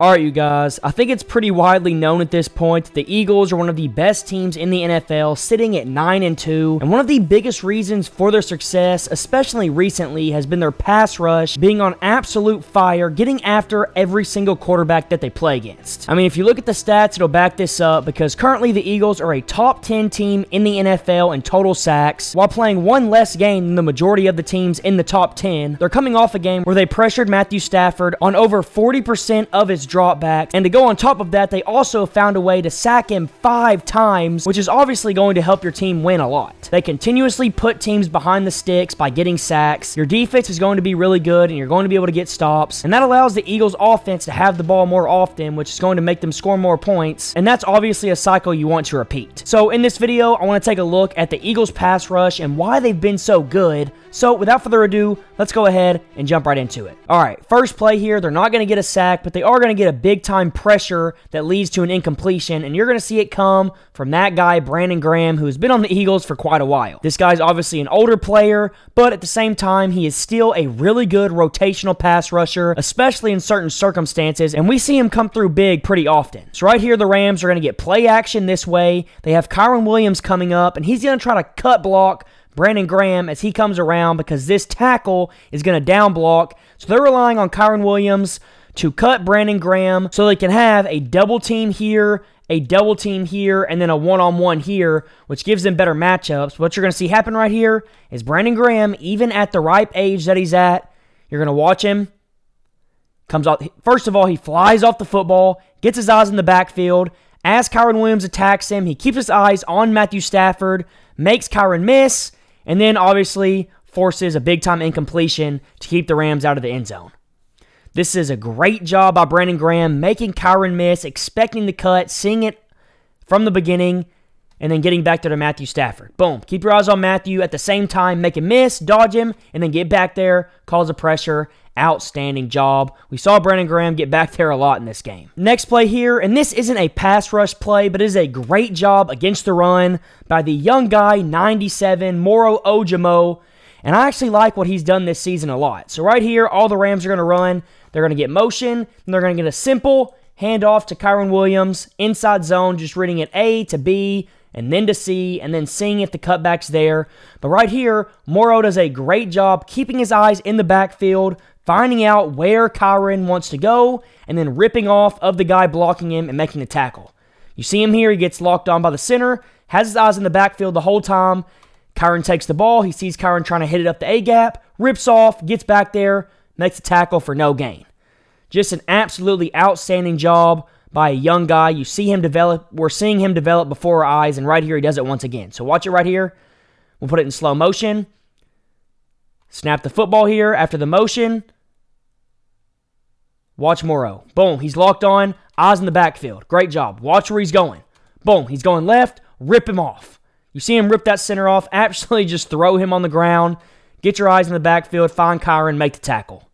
Alright, you guys, I think it's pretty widely known at this point that the Eagles are one of the best teams in the NFL, sitting at 9-2, and one of the biggest reasons for their success, especially recently, has been their pass rush being on absolute fire, getting after every single quarterback that they play against. I mean, if you look at the stats, it'll back this up, because currently the Eagles are a top 10 team in the NFL in total sacks, while playing one less game than the majority of the teams in the top 10. They're coming off a game where they pressured Matthew Stafford on over 40% of his drop back, and to go on top of that, they also found a way to sack him 5 times, which is obviously going to help your team win a lot. They continuously put teams behind the sticks by getting sacks. Your defense is going to be really good, and you're going to be able to get stops, and that allows the Eagles offense to have the ball more often, which is going to make them score more points, and that's obviously a cycle you want to repeat. So in this video, I want to take a look at the Eagles pass rush and why they've been so good. So without further ado, let's go ahead and jump right into it. Alright, first play here, they're not going to get a sack, but they are going to get a big time pressure that leads to an incompletion, and you're going to see it come from that guy, Brandon Graham, who's been on the Eagles for quite a while. This guy's obviously an older player, but at the same time, he is still a really good rotational pass rusher, especially in certain circumstances, and we see him come through big pretty often. So right here, the Rams are going to get play action this way. They have Kyren Williams coming up, and he's going to try to cut block Brandon Graham as he comes around because this tackle is going to down block. So they're relying on Kyren Williams to cut Brandon Graham so they can have a double team here, a double team here, and then a one-on-one here, which gives them better matchups. What you're going to see happen right here is Brandon Graham, even at the ripe age that he's at, you're going to watch him. Comes out. First of all, he flies off the football, gets his eyes in the backfield. As Kyren Williams attacks him, he keeps his eyes on Matthew Stafford, makes Kyren miss, and then obviously forces a big-time incompletion to keep the Rams out of the end zone. This is a great job by Brandon Graham, making Kyren miss, expecting the cut, seeing it from the beginning, and then getting back there to Matthew Stafford. Boom. Keep your eyes on Matthew at the same time. Make him miss, dodge him, and then get back there, cause the pressure. Outstanding job. We saw Brandon Graham get back there a lot in this game. Next play here, and this isn't a pass rush play, but it is a great job against the run by the young guy, 97, Morrow Ojimo, and I actually like what he's done this season a lot. So right here, all the Rams are going to run. They're going to get motion, and they're going to get a simple handoff to Kyren Williams, inside zone, just reading it A to B, and then to C, and then seeing if the cutback's there. But right here, Morrow does a great job keeping his eyes in the backfield, finding out where Kyren wants to go, and then ripping off of the guy blocking him and making the tackle. You see him here, he gets locked on by the center, has his eyes in the backfield the whole time. Kyren takes the ball, he sees Kyren trying to hit it up the A-gap, rips off, gets back there, makes a tackle for no gain. Just an absolutely outstanding job by a young guy. You see him develop, we're seeing him develop before our eyes, and right here he does it once again. So watch it right here. We'll put it in slow motion. Snap the football here after the motion. Watch Morrow. Boom, he's locked on, eyes in the backfield. Great job. Watch where he's going. Boom, he's going left, rip him off. You see him rip that center off, absolutely just throw him on the ground. Get your eyes in the backfield, find Kyren, make the tackle.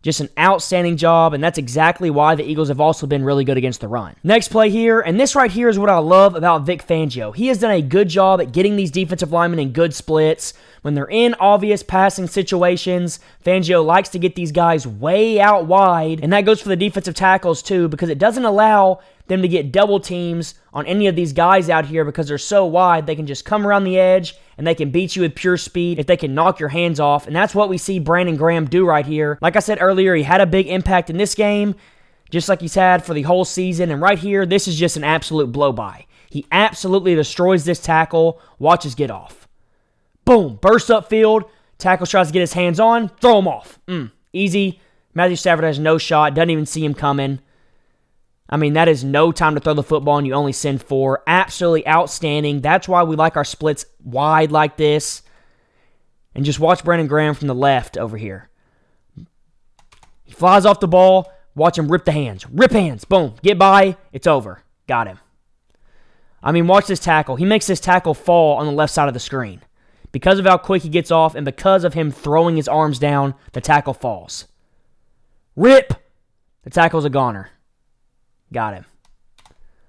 Just an outstanding job, and that's exactly why the Eagles have also been really good against the run. Next play here, and this right here is what I love about Vic Fangio. He has done a good job at getting these defensive linemen in good splits. When they're in obvious passing situations, Fangio likes to get these guys way out wide, and that goes for the defensive tackles too, because it doesn't allow them to get double teams on any of these guys out here because they're so wide. They can just come around the edge, and they can beat you with pure speed if they can knock your hands off, and that's what we see Brandon Graham do right here. Like I said earlier, he had a big impact in this game, just like he's had for the whole season, and right here, this is just an absolute blow-by. He absolutely destroys this tackle. Watch his get off. Boom, bursts upfield, tackle tries to get his hands on, throw him off. Easy. Matthew Stafford has no shot, doesn't even see him coming. I mean, that is no time to throw the football and you only send 4. Absolutely outstanding. That's why we like our splits wide like this. And just watch Brandon Graham from the left over here. He flies off the ball. Watch him rip the hands. Rip hands. Boom. Get by. It's over. Got him. I mean, watch this tackle. He makes this tackle fall on the left side of the screen. Because of how quick he gets off and because of him throwing his arms down, the tackle falls. Rip. The tackle's a goner. Got him.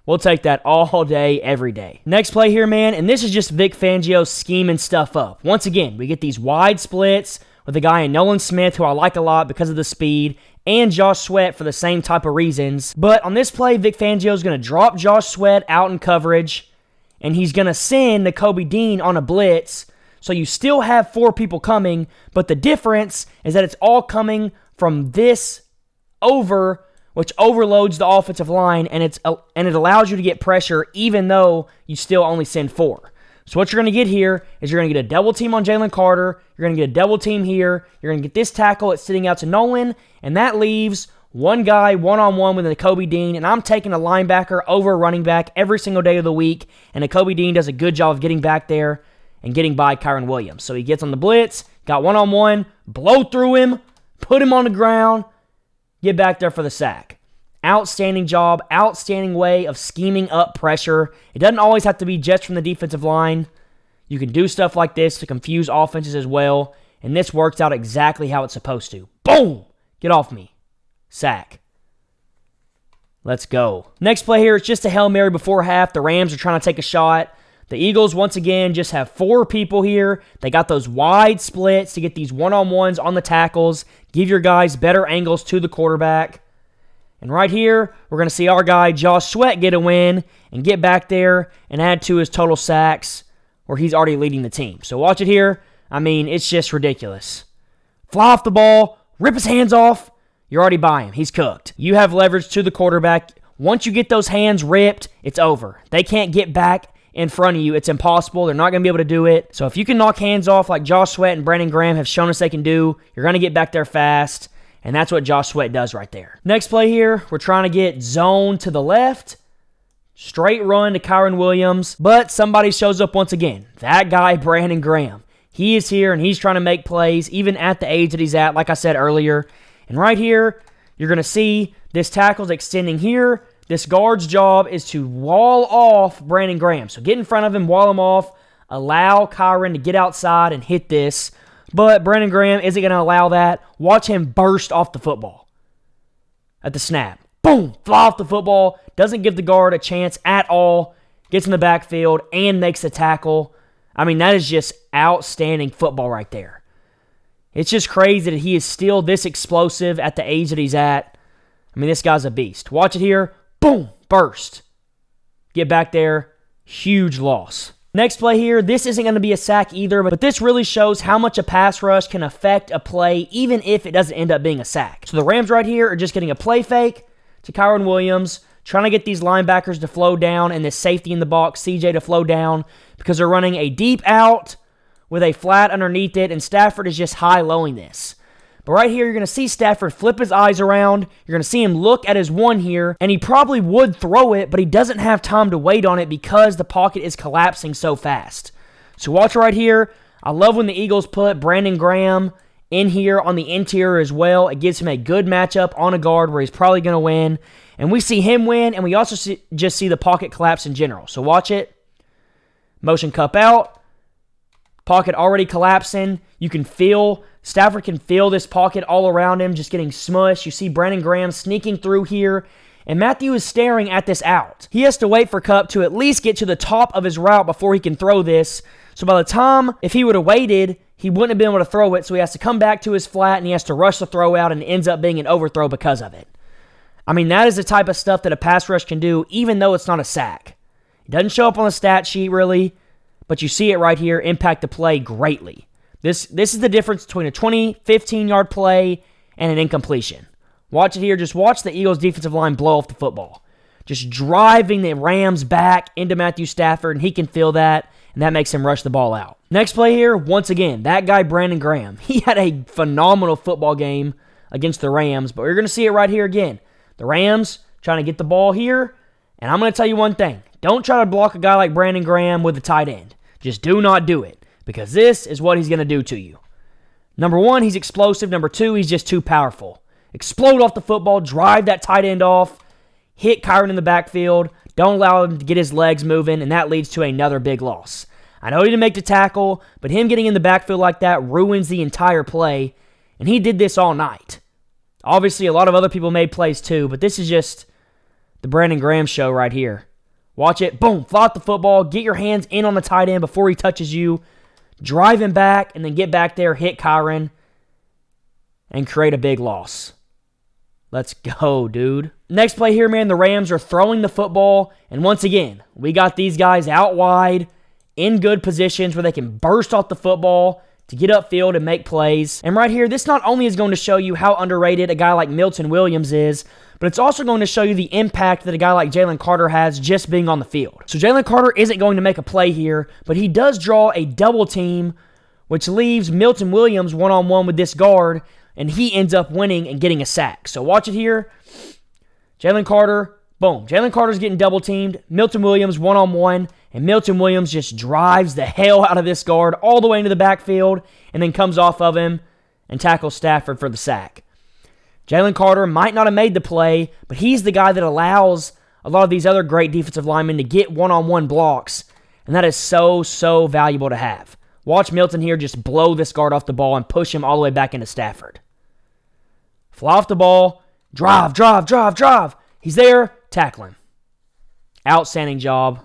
We'll take that all day, every day. Next play here, man, and this is just Vic Fangio scheming stuff up. Once again, we get these wide splits with a guy in Nolan Smith, who I like a lot because of the speed, and Josh Sweat for the same type of reasons. But on this play, Vic Fangio is going to drop Josh Sweat out in coverage, and he's going to send Nakobe Dean on a blitz. So you still have 4 people coming, but the difference is that it's all coming from this over, which overloads the offensive line, and it allows you to get pressure even though you still only send 4. So what you're going to get here is you're going to get a double team on Jalen Carter. You're going to get a double team here. You're going to get this tackle. It's sitting out to Nolan, and that leaves one guy one-on-one with Nakobe Dean, and I'm taking a linebacker over a running back every single day of the week, and Nakobe Dean does a good job of getting back there and getting by Kyren Williams. So he gets on the blitz, got one-on-one, blow through him, put him on the ground, get back there for the sack. Outstanding job, outstanding way of scheming up pressure. It doesn't always have to be just from the defensive line. You can do stuff like this to confuse offenses as well, and this works out exactly how it's supposed to. Boom! Get off me. Sack. Let's go. Next play here is just a Hail Mary before half. The Rams are trying to take a shot. The Eagles, once again, just have 4 people here. They got those wide splits to get these one-on-ones on the tackles, give your guys better angles to the quarterback. And right here, we're going to see our guy Josh Sweat get a win and get back there and add to his total sacks where he's already leading the team. So watch it here. I mean, it's just ridiculous. Fly off the ball, rip his hands off. You're already by him. He's cooked. You have leverage to the quarterback. Once you get those hands ripped, it's over. They can't get back in front of you. It's impossible. They're not going to be able to do it. So if you can knock hands off like Josh Sweat and Brandon Graham have shown us they can do, you're going to get back there fast. And that's what Josh Sweat does right there. Next play here, we're trying to get zone to the left. Straight run to Kyren Williams. But somebody shows up once again. That guy, Brandon Graham. He is here and he's trying to make plays even at the age that he's at, like I said earlier. And right here, you're going to see this tackle's extending here. This guard's job is to wall off Brandon Graham. So get in front of him, wall him off, allow Kyren to get outside and hit this. But Brandon Graham isn't going to allow that. Watch him burst off the football at the snap. Boom! Fly off the football. Doesn't give the guard a chance at all. Gets in the backfield and makes the tackle. I mean, that is just outstanding football right there. It's just crazy that he is still this explosive at the age that he's at. I mean, this guy's a beast. Watch it here. Boom! Burst. Get back there. Huge loss. Next play here, this isn't going to be a sack either, but this really shows how much a pass rush can affect a play, even if it doesn't end up being a sack. So the Rams right here are just getting a play fake to Kyren Williams, trying to get these linebackers to flow down and this safety in the box, CJ, to flow down because they're running a deep out with a flat underneath it, and Stafford is just high-lowing this. But right here, you're going to see Stafford flip his eyes around. You're going to see him look at his one here, and he probably would throw it, but he doesn't have time to wait on it because the pocket is collapsing so fast. So watch right here. I love when the Eagles put Brandon Graham in here on the interior as well. It gives him a good matchup on a guard where he's probably going to win. And we see him win, and we also just see the pocket collapse in general. So watch it. Motion cup out. Pocket already collapsing. You can feel, Stafford can feel this pocket all around him just getting smushed. You see Brandon Graham sneaking through here, and Matthew is staring at this out. He has to wait for Kupp to at least get to the top of his route before he can throw this. So by the time, if he would have waited, he wouldn't have been able to throw it, so he has to come back to his flat, and he has to rush the throw out, and it ends up being an overthrow because of it. I mean, that is the type of stuff that a pass rush can do, even though it's not a sack. It doesn't show up on the stat sheet, really, but you see it right here impact the play greatly. This is the difference between a 20, 15-yard play and an incompletion. Watch it here. Just watch the Eagles' defensive line blow off the football. Just driving the Rams back into Matthew Stafford, and he can feel that, and that makes him rush the ball out. Next play here, once again, that guy Brandon Graham. He had a phenomenal football game against the Rams, but you're going to see it right here again. The Rams trying to get the ball here, and I'm going to tell you one thing. Don't try to block a guy like Brandon Graham with the tight end. Just do not do it, because this is what he's going to do to you. Number one, he's explosive. Number two, he's just too powerful. Explode off the football, drive that tight end off, hit Kyren in the backfield, don't allow him to get his legs moving, and that leads to another big loss. I know he didn't make the tackle, but him getting in the backfield like that ruins the entire play, and he did this all night. Obviously, a lot of other people made plays too, but this is just the Brandon Graham show right here. Watch it. Boom. Fly out the football. Get your hands in on the tight end before he touches you. Drive him back, and then get back there, hit Kyren, and create a big loss. Let's go, dude. Next play here, man, the Rams are throwing the football, and once again, we got these guys out wide in good positions where they can burst off the football to get upfield and make plays. And right here, this not only is going to show you how underrated a guy like Milton Williams is, but it's also going to show you the impact that a guy like Jalen Carter has just being on the field. So Jalen Carter isn't going to make a play here, but he does draw a double team, which leaves Milton Williams one-on-one with this guard, and he ends up winning and getting a sack. So watch it here. Jalen Carter, boom. Jalen Carter's getting double teamed. Milton Williams one-on-one, and Milton Williams just drives the hell out of this guard all the way into the backfield and then comes off of him and tackles Stafford for the sack. Jalen Carter might not have made the play, but he's the guy that allows a lot of these other great defensive linemen to get one-on-one blocks, and that is so valuable to have. Watch Milton here just blow this guard off the ball and push him all the way back into Stafford. Fly off the ball, drive. He's there, tackle him. Outstanding job.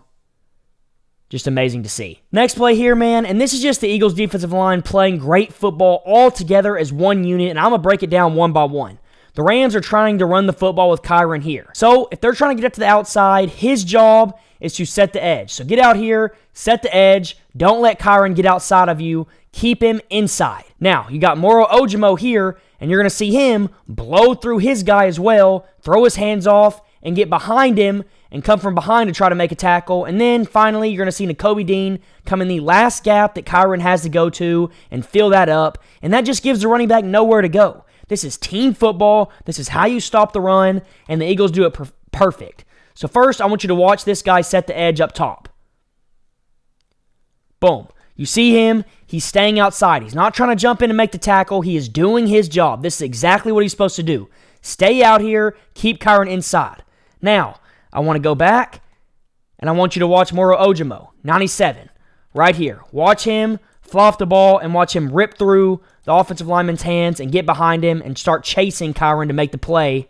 Just amazing to see. Next play here, man, and this is just the Eagles' defensive line playing great football all together as one unit, and I'm going to break it down one by one. The Rams are trying to run the football with Kyron here. So if they're trying to get up to the outside, his job is to set the edge. So get out here, set the edge, don't let Kyron get outside of you, keep him inside. Now, you got Morrow Ojimo here, and you're going to see him blow through his guy as well, throw his hands off, and get behind him and come from behind to try to make a tackle. And then finally, you're going to see Nakobe Dean come in the last gap that Kyron has to go to and fill that up. And that just gives the running back nowhere to go. This is team football. This is how you stop the run, and the Eagles do it perfect. So first, I want you to watch this guy set the edge up top. Boom. You see him. He's staying outside. He's not trying to jump in and make the tackle. He is doing his job. This is exactly what he's supposed to do. Stay out here. Keep Kyron inside. Now, I want to go back, and I want you to watch Morrow Ojimo, 97, right here. Watch him fly off the ball and watch him rip through the offensive lineman's hands and get behind him and start chasing Kyron to make the play.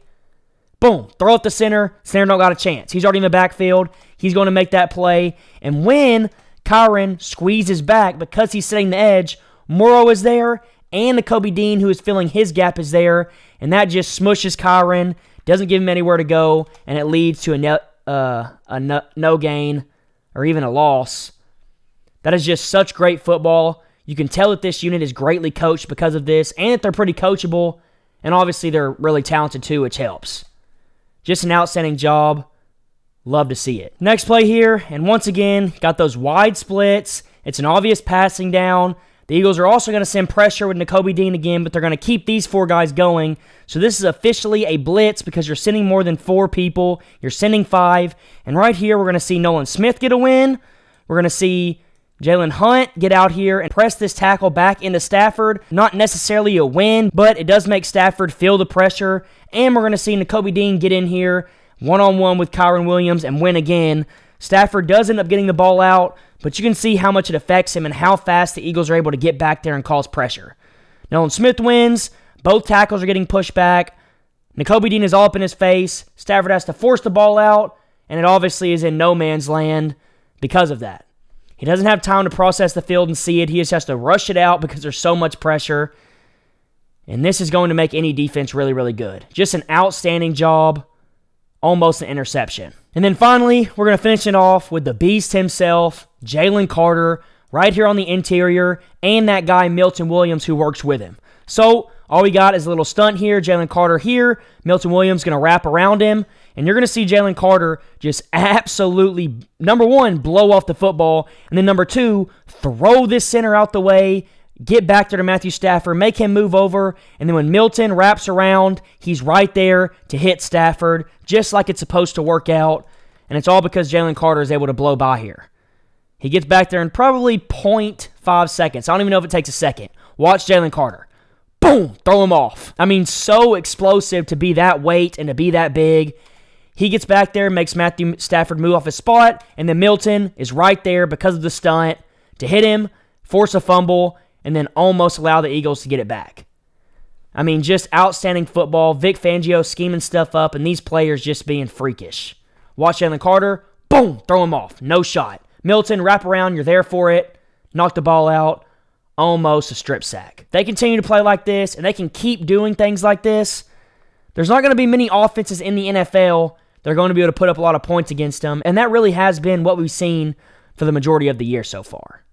Boom, throw it to center. Center don't got a chance. He's already in the backfield. He's going to make that play. And when Kyron squeezes back because he's setting the edge, Morrow is there, and Nakobe Dean, who is filling his gap, is there. And that just smushes Kyron, doesn't give him anywhere to go, and it leads to a no gain or even a loss. That is just such great football. You can tell that this unit is greatly coached because of this, and that they're pretty coachable, and obviously they're really talented too, which helps. Just an outstanding job. Love to see it. Next play here, and once again, got those wide splits. It's an obvious passing down. The Eagles are also going to send pressure with Nakobe Dean again, but they're going to keep these four guys going. So this is officially a blitz because you're sending more than four people. You're sending five. And right here, we're going to see Nolan Smith get a win. We're going to see Jalen Hunt get out here and press this tackle back into Stafford. Not necessarily a win, but it does make Stafford feel the pressure. And we're going to see Nakobe Dean get in here one-on-one with Kyron Williams and win again. Stafford does end up getting the ball out, but you can see how much it affects him and how fast the Eagles are able to get back there and cause pressure. Nolan Smith wins. Both tackles are getting pushed back. Nakobe Dean is all up in his face. Stafford has to force the ball out, and it obviously is in no man's land because of that. He doesn't have time to process the field and see it. He just has to rush it out because there's so much pressure. And this is going to make any defense really, really good. Just an outstanding job. Almost an interception. And then finally, we're going to finish it off with the beast himself, Jalen Carter, right here on the interior, and that guy, Milton Williams, who works with him. So all we got is a little stunt here. Jalen Carter here. Milton Williams going to wrap around him. And you're going to see Jalen Carter just absolutely, number one, blow off the football. And then number two, throw this center out the way, get back there to Matthew Stafford, make him move over. And then when Milton wraps around, he's right there to hit Stafford, just like it's supposed to work out. And it's all because Jalen Carter is able to blow by here. He gets back there in probably 0.5 seconds. I don't even know if it takes a second. Watch Jalen Carter. Boom! Throw him off. I mean, so explosive to be that weight and to be that big. He gets back there, makes Matthew Stafford move off his spot, and then Milton is right there because of the stunt to hit him, force a fumble, and then almost allow the Eagles to get it back. I mean, just outstanding football. Vic Fangio scheming stuff up, and these players just being freakish. Watch Jalen Carter. Boom! Throw him off. No shot. Milton, wrap around. You're there for it. Knock the ball out. Almost a strip sack. They continue to play like this, and they can keep doing things like this. There's not going to be many offenses in the NFL that are going to be able to put up a lot of points against them, and that really has been what we've seen for the majority of the year so far.